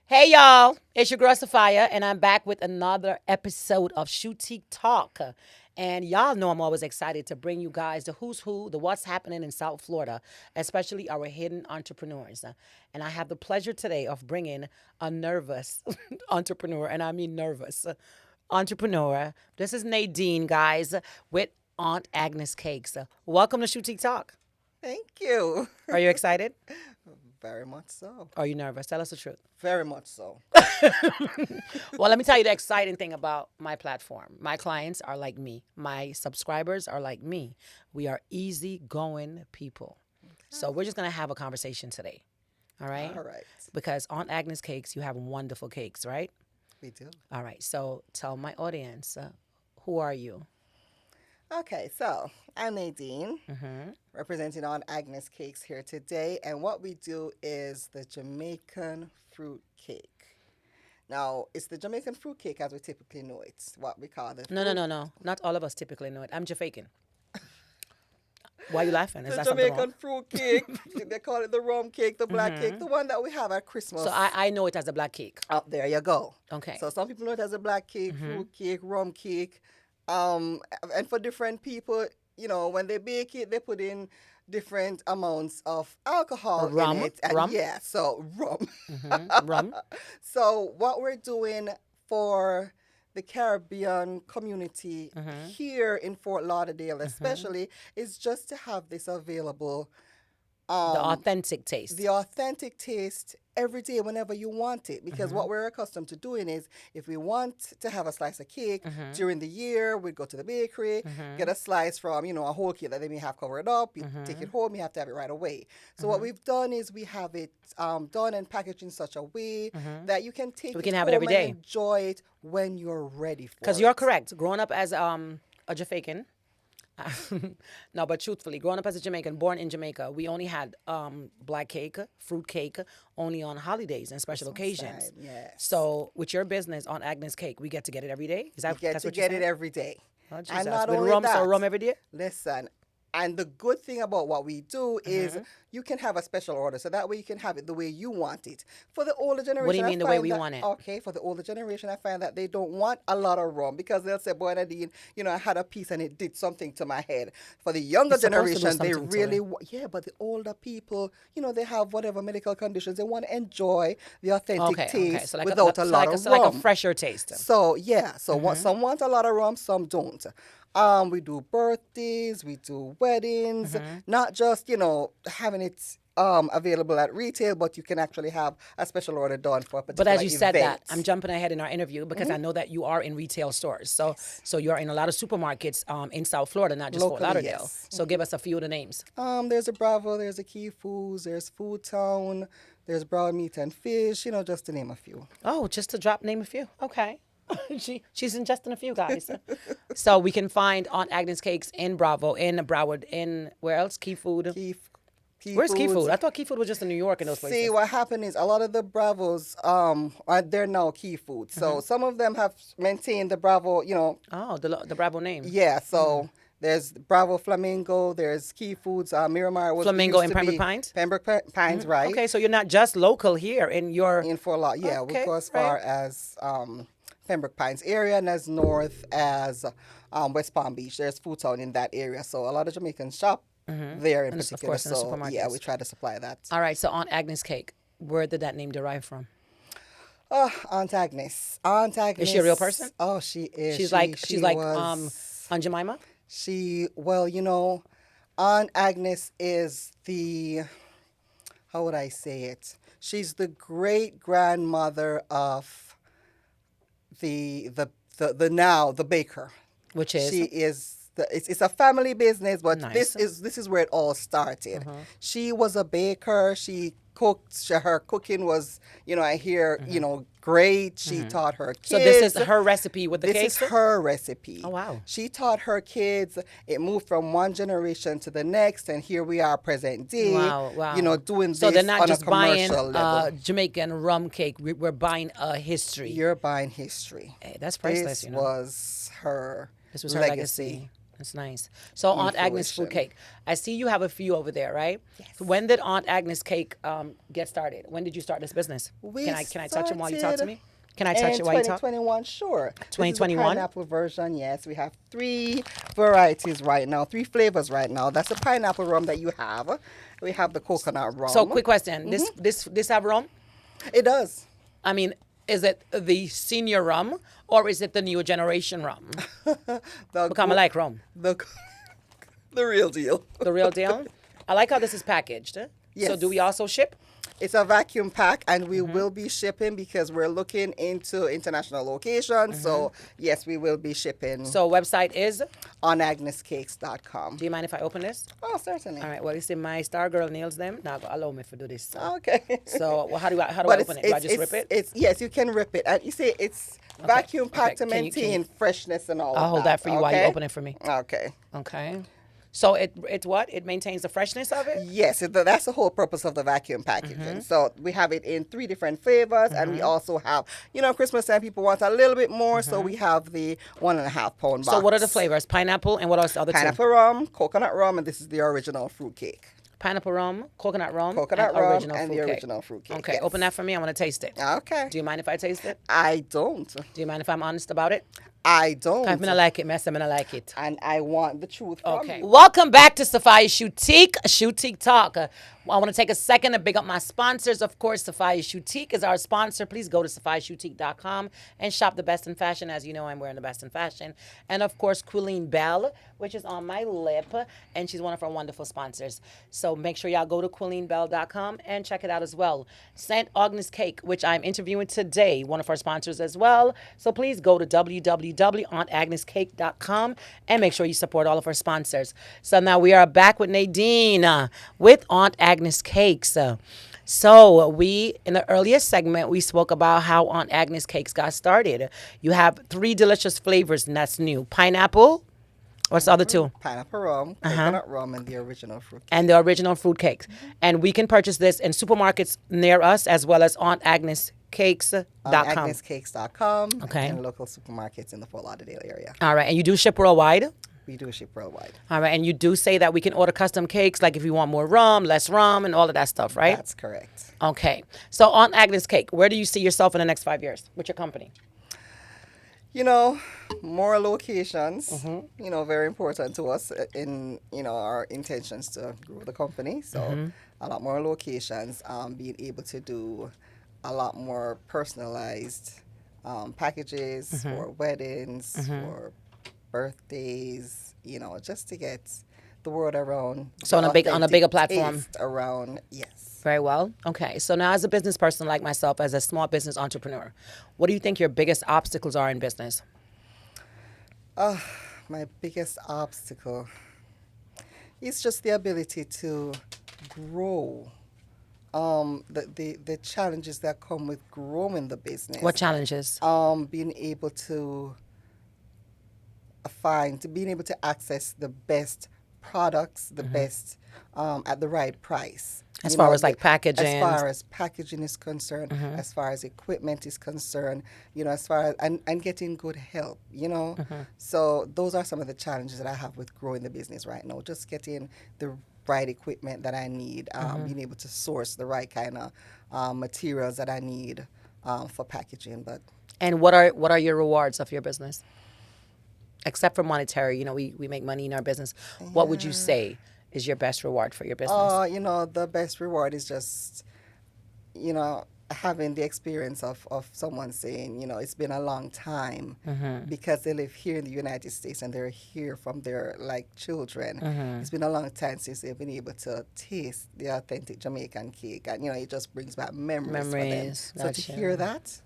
Hey y'all, it's your girl Sophia, and I'm back with another episode of Shoetique Talk. And y'all know I'm always excited to bring you guys the who's who, the what's happening in South Florida, especially our hidden entrepreneurs. And I have the pleasure today of bringing a nervous entrepreneur, and I mean nervous entrepreneur. This is Nadine, guys, with Aunt Agnes Cakes. Welcome to Shoetique Talk. Thank you. Are you excited? Very much so. Are you nervous? Tell us the truth. Very much so. Well, let me tell you the exciting thing about my platform. My clients are like me. My subscribers are like me. We are easygoing people. So we're just going to have a conversation today. All right? All right. Because on Agnes Cakes, you have wonderful cakes, right? We do. All right. So tell my audience, who are you? Okay, so I'm Nadine, representing on Agnes Cakes here today. And what we do is the Jamaican fruit cake. Now, it's the Jamaican fruit cake as we typically know it. What we call the No. Not all of us typically know it. I'm Jamaican. Why are you laughing? Is the that something Jamaican wrong? fruit cake. They call it the rum cake, the black cake, the one that we have at Christmas. So I know it as a black cake. Oh, there you go. Okay. So some people know it as a black cake, fruit cake, rum cake. And for different people, when they bake it, they put in different amounts of alcohol Rum, in it. And rum. yeah, so rum. Rum. So what we're doing for the Caribbean community here in Fort Lauderdale especially is just to have this available, The authentic taste. the authentic taste every day whenever you want it, because what we're accustomed to doing is if we want to have a slice of cake during the year, we'd go to the bakery, get a slice from a whole cake that they may have covered up, you take it home, you have to have it right away. So what we've done is we have it done and packaged in such a way that you can take We it can have home it every day. and enjoy it when you're ready for it. Because you're correct. Growing up as a Jamaican, no, but truthfully, growing up as a Jamaican, born in Jamaica, we only had black cake, fruit cake, only on holidays and special occasions. time, yes. So with your business on Agnes Cake, we get to get it every day. Is that You get that's to what you're get it saying? every day. Oh, Jesus. And not With only rum, that, so rum every day. listen, and the good thing about what we do is you can have a special order, so that way you can have it the way you want it. For the older generation, What do you I mean the way find we that- want it? Okay, for the older generation, I find that they don't want a lot of rum because they'll say, "Boy, Nadine, I had a piece and it did something to my head." For the younger It's supposed to do generation, they something to really, it. yeah. But the older people, they have whatever medical conditions, they want to enjoy the authentic Okay. taste So like without a lot of rum. like a fresher taste. So yeah, so some want a lot of rum, some don't. We do birthdays, we do weddings, not just having it available at retail, but you can actually have a special order done for a particular But as you said that, event. I'm jumping ahead in our interview because I know that you are in retail stores. So you're in a lot of supermarkets in South Florida, not just Fort Locally, Lauderdale. yes. So give us a few of the names. There's a Bravo, there's a Key Foods, there's Food Town, there's Brown Meat and Fish, just to name a few. Oh, just to name a few. Okay. She's ingesting a few guys. So we can find Aunt Agnes Cakes in Bravo, in Broward, in where else? Key Food. Where's Key Foods. Food? I thought Key Food was just in New York and those places. See, what happened is a lot of the Bravos, they're now Key Foods. So some of them have maintained the Bravo, Oh, the Bravo name. yeah, so there's Bravo Flamingo, there's Key Foods, Miramar. Flamingo used in to Pembroke be Pines? Pembroke Pines, right. Okay, so you're not just local here in your. In Fort Lauderdale. Yeah, we Okay, go as far right. as Pembroke Pines area and as north as West Palm Beach. There's Food Town in that area. So a lot of Jamaicans shop there in And of particular. course in the So yeah, supermarkets. we try to supply that. All right, so Aunt Agnes Cake, where did that name derive from? Aunt Agnes. Aunt Agnes. Is she a real person? Oh, she is. She's She like was- Aunt Jemima. Aunt Agnes is how would I say it? She's the great grandmother of the baker. Which is? She is. It's a family business, but Nice. this is where it all started. She was a baker. She cooked. Her cooking was, I hear, great. She taught her kids. So this is her recipe with the This cakes? is her recipe. Oh, wow. She taught her kids. It moved from one generation to the next, and here we are present day. Wow. Doing So this they're not on just a buying commercial level. Jamaican rum cake. We're buying a history. You're buying history. Hey, that's priceless, This was her This was her legacy. legacy. That's nice. So Aunt Agnes Food fruition. Cake. I see you have a few over there, right? Yes. So when did Aunt Agnes Cake get started? When did you start this business? We Can I touch them while you talk to started me? Can I touch in it while you talk? 2021, sure. This is the 2021? pineapple version, yes. We have 3 varieties right now, 3 flavors right now. That's the pineapple rum that you have. We have the coconut rum. So quick question. This have rum? It does. I mean, is it the senior rum or is it the newer generation rum? The, Because I like rum. the, the real deal. The real deal. I like how this is packaged. So Yes. do we also ship? It's a vacuum pack, and we will be shipping because we're looking into international locations. So, yes, we will be shipping So website is? on agnescakes.com. Do you mind if I open this? Oh, certainly. All right. Well, you see, my star girl nails them. Now allow me to do this. Okay. So well, how do I But open it? Do I just rip it? It's yes, you can rip it. And you see, it's vacuum packed to Can you- maintain freshness and all I'll of hold that for you while you okay? open it for me. Okay. Okay. So it what? It maintains the freshness of it? Yes, that's the whole purpose of the vacuum packaging. So we have it in 3 different flavors, and we also have, Christmas time people want a little bit more, so we have the 1.5 pound box. So what are the flavors? Pineapple and what else? The other two? Pineapple rum, coconut rum, and this is the original fruit cake. Pineapple rum, coconut rum, Coconut and rum original and fruit the cake. original fruit cake. Okay, yes. open that for me. I want to taste it. Okay. Do you mind if I taste it? I don't. Do you mind if I'm honest about it? I don't. I'm gonna like it, mess. I'm gonna like it. And I want the truth from Okay. you. Welcome back to Sophia Shoetique Talk. I want to take a second to big up my sponsors. Of course, Sophia Shoetique is our sponsor. Please go to sophiashoetique.com and shop the best in fashion. As you know, I'm wearing the best in fashion. And of course, Quilleen Bell, which is on my lip, and she's one of our wonderful sponsors. So make sure y'all go to quilleenbell.com and check it out as well. St. Agnes Cake, which I'm interviewing today, one of our sponsors as well. So please go to www.auntagnescake.com and make sure you support all of our sponsors. So now we are back with Nadine with Aunt Agnes Cakes. So we, in the earliest segment, we spoke about how Aunt Agnes Cakes got started. You have 3 delicious flavors, and that's new. Pineapple, what's the other 2? Pineapple rum, coconut rum, and the original fruit cake. And the original fruit cakes. And we can purchase this in supermarkets near us as well as AuntAgnesCakes.com. AgnesCakes.com. Okay. And local supermarkets in the Fort Lauderdale area. All right, and you do ship worldwide? We do ship worldwide. All right, and you do say that we can order custom cakes, like if you want more rum, less rum, and all of that stuff, right? That's correct. Okay. So Aunt Agnes Cake, where do you see yourself in the next 5 years with your company? More locations, Mm-hmm. very important to us in, our intentions to grow the company. So Mm-hmm. a lot more locations, being able to do a lot more personalized packages Mm-hmm. for weddings, for birthdays, just to get the word around. So on a authentic bigger platform. taste around, yes. Very well. Okay. So now as a business person like myself, as a small business entrepreneur, what do you think your biggest obstacles are in business? My biggest obstacle is just the ability to grow. The challenges that come with growing the business. What challenges? Being able to being able to access the best products, the best at the right price. As far as like packaging. As far as packaging is concerned, as far as equipment is concerned, as far as and getting good help, So those are some of the challenges that I have with growing the business right now. Just getting the right equipment that I need, being able to source the right kind of materials that I need for packaging. And what are your rewards of your business? Except for monetary, we make money in our business. What would you say is your best reward for your business? The best reward is just, having the experience of someone saying, it's been a long time because they live here in the United States and they're here from their children. It's been a long time since they've been able to taste the authentic Jamaican cake, and it just brings back memories for them. Memories, So to gotcha. hear that,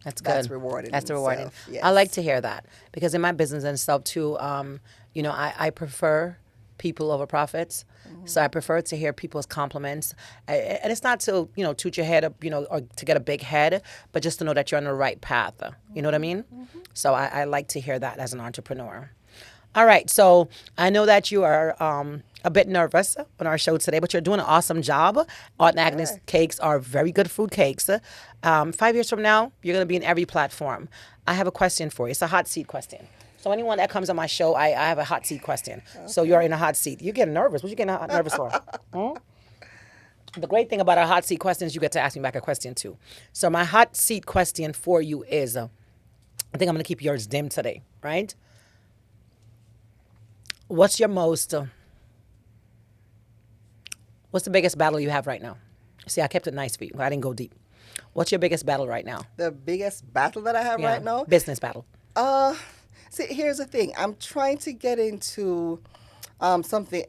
That's good. that's rewarding. That's in rewarding. itself, yes. I like to hear that because in my business and stuff too, I prefer people over profits. So I prefer to hear people's compliments, and it's not to toot your head up, or to get a big head, but just to know that you're on the right path. You know what I mean? So I like to hear that as an entrepreneur. All right, so I know that you are a bit nervous on our show today, but you're doing an awesome job. Aunt Agnes Cakes are very good food cakes. 5 years from now, you're going to be in every platform. I have a question for you. It's a hot seat question. So anyone that comes on my show, I have a hot seat question. So you're in a hot seat. You're getting nervous. What you getting nervous for? Hmm? The great thing about our hot seat questions, you get to ask me back a question too. So my hot seat question for you is, I think I'm going to keep yours dim today, right? What's your most, what's the biggest battle you have right now? See, I kept it nice for you. I didn't go deep. What's your biggest battle right now? The biggest battle that I have Yeah, right now. business battle. See, here's the thing. I'm trying to get into something.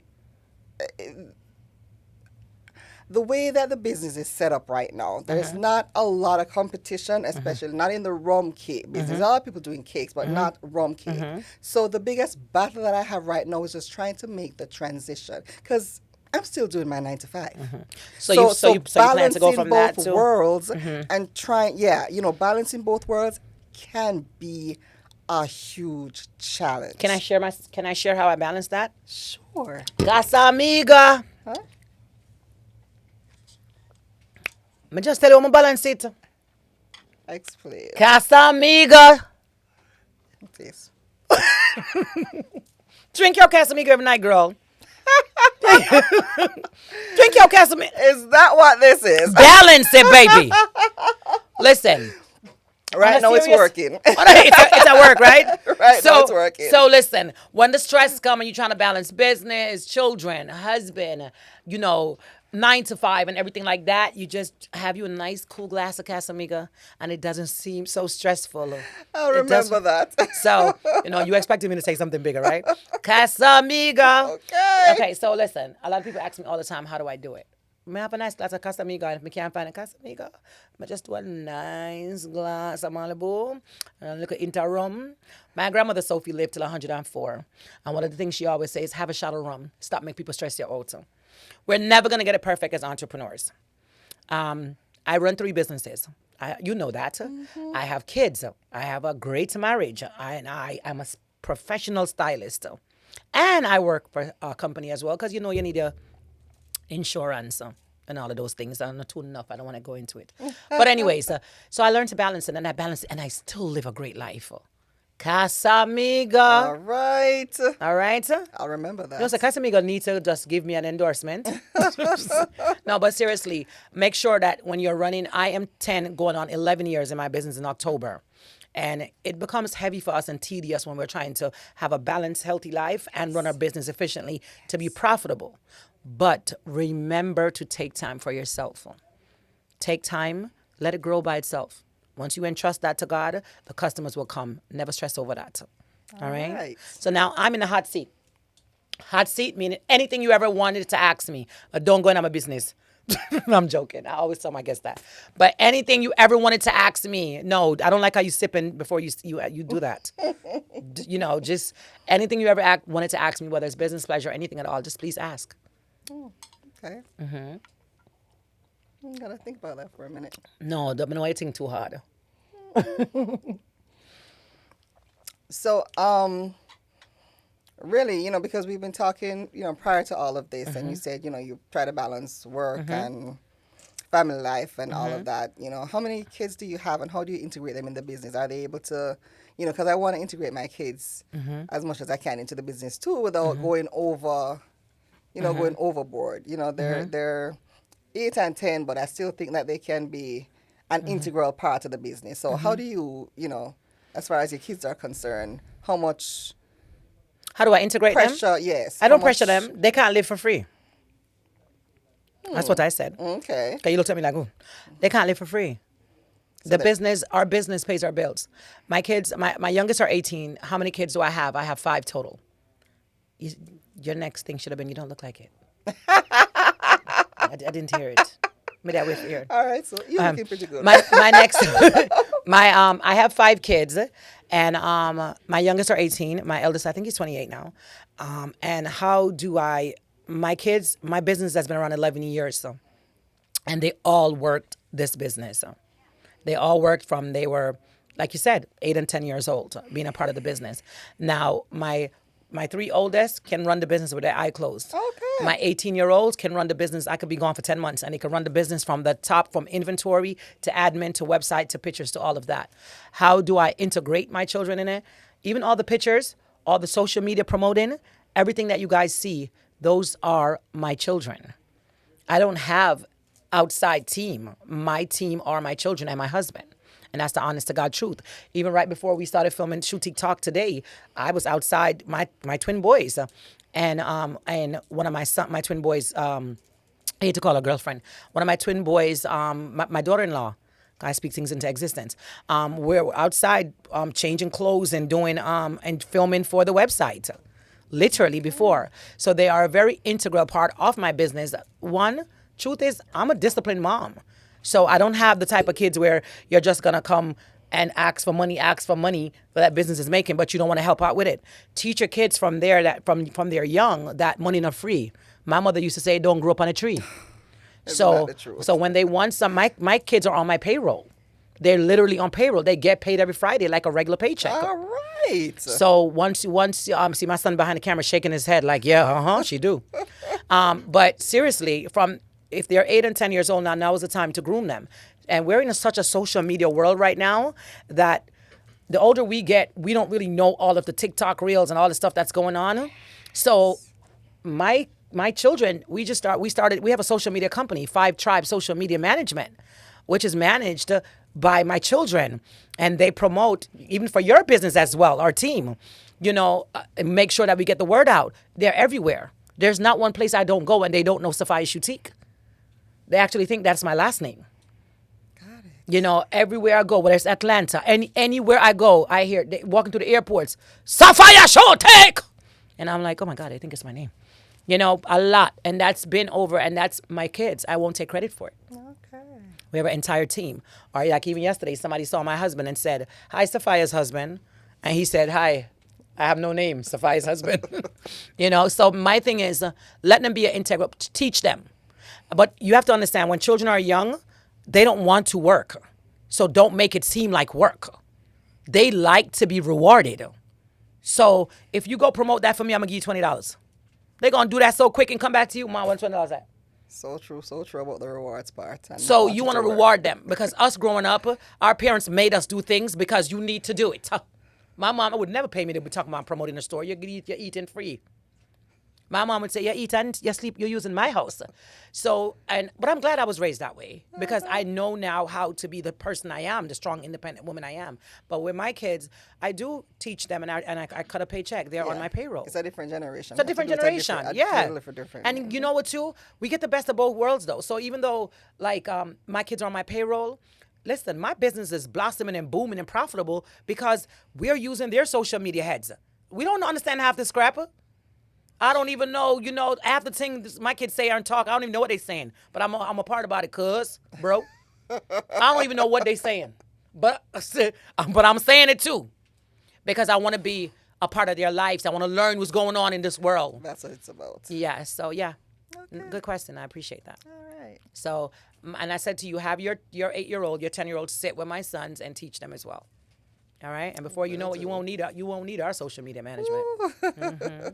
The way that the business is set up right now, there's not a lot of competition, especially not in the rum cake business. A lot of people doing cakes, but not rum cake. So the biggest battle that I have right now is just trying to make the transition because I'm still doing my 9 to 5. So you plan to go balancing from that both to worlds and trying, balancing both worlds can be a huge challenge. Can I share how I balance that? Sure. Casa amiga. Huh? Me just tell you how I balance it. Explain, Casa amiga. please. Drink your Casamiga every night, girl. Drink your Casamiga. Is that what this is? Balance it, baby. Listen. Right now it's serious- working. It's at work, right? Right now it's working. So listen, when the stress comes and you're trying to balance business, children, husband, 9 to 5 and everything like that, you just have you a nice cool glass of Casamiga and it doesn't seem so stressful. I'll remember that. So, you expected me to say something bigger, right? Casamiga. Okay. Okay, so listen, a lot of people ask me all the time, how do I do it? I have a nice glass of Casamiga, and if I can't find a Casamiga, I just do a nice glass of Malibu and a little inter rum. My grandmother Sophie lived till 104, and one of the things she always says, have a shot of rum. Stop making people stress you out. We're never going to get it perfect as entrepreneurs. I run 3 businesses. You know that. I have kids. I have a great marriage. I am a professional stylist. And I work for a company as well because, you need your insurance and all of those things. I'm not too enough. I don't want to go into it. But anyways, so I learned to balance it and I balance it and I still live a great life. Casamiga. All right. All right? I'll remember that. No, so Casamiga needs to just give me an endorsement. No, but seriously, make sure that when you're running, I am 10 going on 11 years in my business in October. And it becomes heavy for us and tedious when we're trying to have a balanced, healthy life and run our business efficiently to be profitable. But remember to take time for yourself. Take time, let it grow by itself. Once you entrust that to God, the customers will come. Never stress over that. All right? So now I'm in the hot seat. Hot seat meaning anything you ever wanted to ask me. Don't go into my business. I'm joking. I always tell my guests that. But anything you ever wanted to ask me, no, I don't like how you sipping before you do that. Just anything you ever wanted to ask me, whether it's business, pleasure, anything at all, just please ask. Okay. I'm gonna think about that for a minute. No, don't know anything too hard. So, really, because we've been talking, prior to all of this, and you said, you try to balance work and family life and all of that. How many kids do you have, and how do you integrate them in the business? Are they able to, because I want to integrate my kids as much as I can into the business too, without going over, going overboard. They're 8 and 10, but I still think that they can be an integral part of the business. So how do you, as far as your kids are concerned, how much How do I integrate them? pressure? Yes. I don't pressure them. They can't live for free. That's what I said. Okay. Okay, you looked at me like, oh, they can't live for free. Our business pays our bills. My kids, my youngest are 18. How many kids do I have? I have 5 total. Your next thing should have been, you don't look like it. I didn't hear it. Maybe I wait for it. All right, so you're looking pretty good. My next, I have 5 kids, and my youngest are 18. My eldest, I think he's 28 now. And how do my kids, my business has been around 11 years, and they all worked this business. They all worked from they were, like you said, 8 and 10 years old, being a part of the business. Now, my 3 oldest can run the business with their eye closed. Okay. My 18-year-olds can run the business. I could be gone for 10 months, and they can run the business from the top, from inventory to admin to website to pictures to all of that. How do I integrate my children in it? Even all the pictures, all the social media promoting, everything that you guys see, those are my children. I don't have outside team. My team are my children and my husband. And that's the honest to God truth. Even right before we started filming Shoetique Talk today, I was outside my twin boys. And one of my twin boys, I hate to call her girlfriend, one of my twin boys, my daughter-in-law, I speak things into existence. We're outside changing clothes and doing and filming for the website, literally before. So they are a very integral part of my business. One, truth is, I'm a disciplined mom. So I don't have the type of kids where you're just gonna come and ask for money that business is making, but you don't want to help out with it. Teach your kids from there that from they're young that money not free. My mother used to say, "Don't grow up on a tree." So when they want some, my kids are on my payroll. They're literally on payroll. They get paid every Friday like a regular paycheck. All right. So once see my son behind the camera shaking his head like, yeah, she do. But seriously, if they're 8 and 10 years old now is the time to groom them. And we're in such a social media world right now that the older we get, we don't really know all of the TikTok reels and all the stuff that's going on. So my children, we have a social media company, 5 Tribe Social Media Management, which is managed by my children. And they promote, even for your business as well, our team, make sure that we get the word out. They're everywhere. There's not one place I don't go and they don't know Sophia Shoetique. They actually think that's my last name. Got it. Everywhere I go, whether it's Atlanta, anywhere I go, I hear they walking through the airports, Sophia Shoetique! And I'm like, oh my God, I think it's my name. A lot. And that's been over, and that's my kids. I won't take credit for it. Okay. We have an entire team. Or like even yesterday, somebody saw my husband and said, hi, Sophia's husband. And he said, hi, I have no name, Sophia's husband. So my thing is, let them be an integral, teach them. But you have to understand, when children are young, they don't want to work. So don't make it seem like work. They like to be rewarded. So if you go promote that for me, I'm going to give you $20. They're going to do that so quick and come back to you, Mom, what's $20 at? So true about the rewards part. So you want to reward them. Because us growing up, our parents made us do things because you need to do it. My mom would never pay me to be talking about promoting the store. You're eating free. My mom would say, you eat and you sleep, you're using my house. But I'm glad I was raised that way because I know now how to be the person I am, the strong, independent woman I am. But with my kids, I do teach them and I cut a paycheck. They're on my payroll. It's a different generation. It's a different generation, yeah. Different. And you know what, too? We get the best of both worlds, though. So even though, my kids are on my payroll, listen, my business is blossoming and booming and profitable because we're using their social media heads. We don't understand half this crap. I don't even know, half the things my kids say and talk, I don't even know what they're saying. But I'm a part about it, bro. I don't even know what they're saying. But I'm saying it too. Because I want to be a part of their lives. I want to learn what's going on in this world. That's what it's about. Yeah, so yeah. Okay. Good question. I appreciate that. All right. So, and I said to you, have your 8-year-old, your 10-year-old sit with my sons and teach them as well. All right, and before you know it, you won't need our social media management. Okay.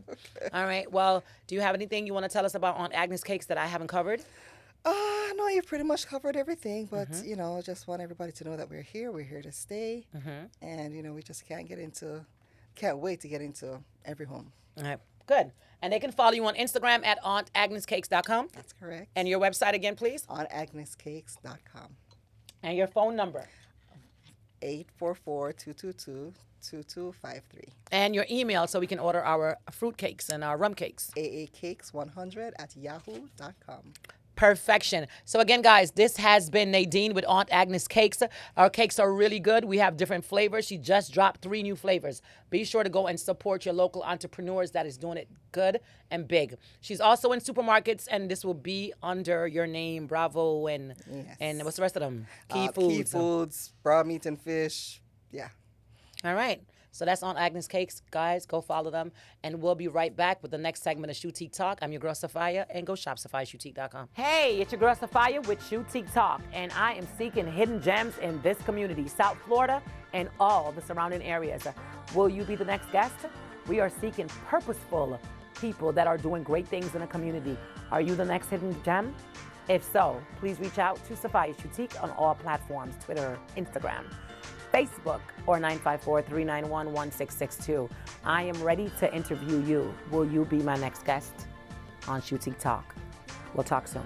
All right. Well, do you have anything you want to tell us about Aunt Agnes Cakes that I haven't covered? No, you've pretty much covered everything, but just want everybody to know that we're here to stay, and we just can't wait to get into every home. All right. Good. And they can follow you on Instagram at AuntAgnesCakes.com. That's correct. And your website again, please? AuntAgnesCakes.com. And your phone number? 844-222-2253. And your email so we can order our fruit cakes and our rum cakes. aacakes100@yahoo.com. Perfection. So again, guys, this has been Nadine with Aunt Agnes Cakes. Our cakes are really good. We have different flavors. She just dropped 3 new flavors. Be sure to go and support your local entrepreneurs that is doing it good and big. She's also in supermarkets, and this will be under your name, Bravo, and what's the rest of them? Key Foods, Raw Meat and Fish. Yeah. All right. So that's Aunt Agnes Cakes. Guys, go follow them. And we'll be right back with the next segment of Shoetique Talk. I'm your girl, Sophia, and go shop SophiaShoetique.com. Hey, it's your girl, Sophia, with Shoetique Talk. And I am seeking hidden gems in this community, South Florida, and all the surrounding areas. Will you be the next guest? We are seeking purposeful people that are doing great things in a community. Are you the next hidden gem? If so, please reach out to Sophia Shoetique on all platforms, Twitter, Instagram. Facebook or 954-391-1662. I am ready to interview you. Will you be my next guest on Shoetique Talk? We'll talk soon.